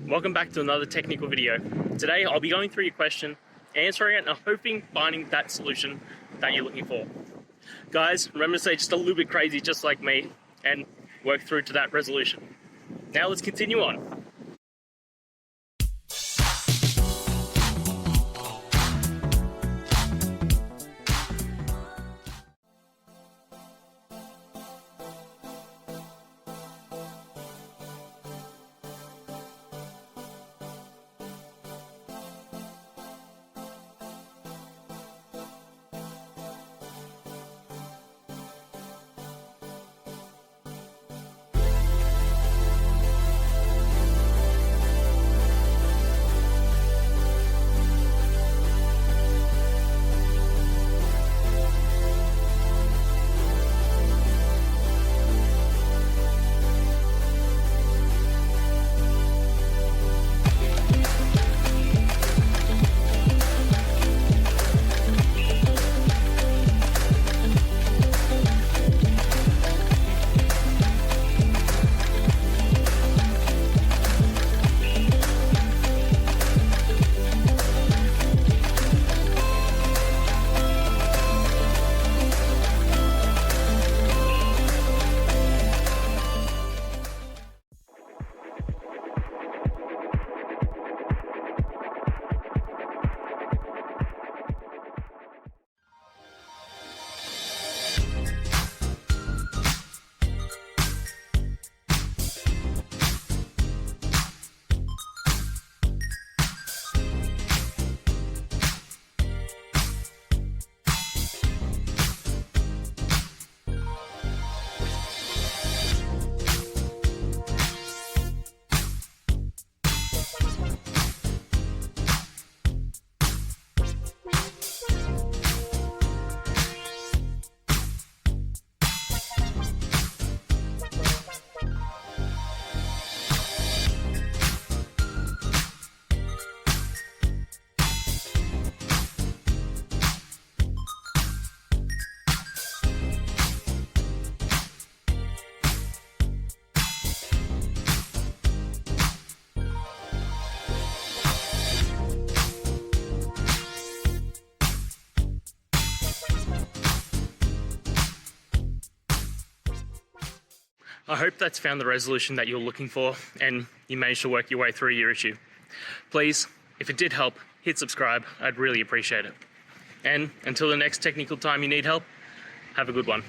welcome back to another technical video. Today I'll be going through your question, answering it, and hoping finding that solution that you're looking for. Guys, remember to stay just a little bit crazy just like me and work through to that resolution. Now let's continue on. I hope that's found the resolution that you're looking for and you managed to work your way through your issue. Please, if it did help, hit subscribe. I'd really appreciate it. And until the next technical time you need help, have a good one.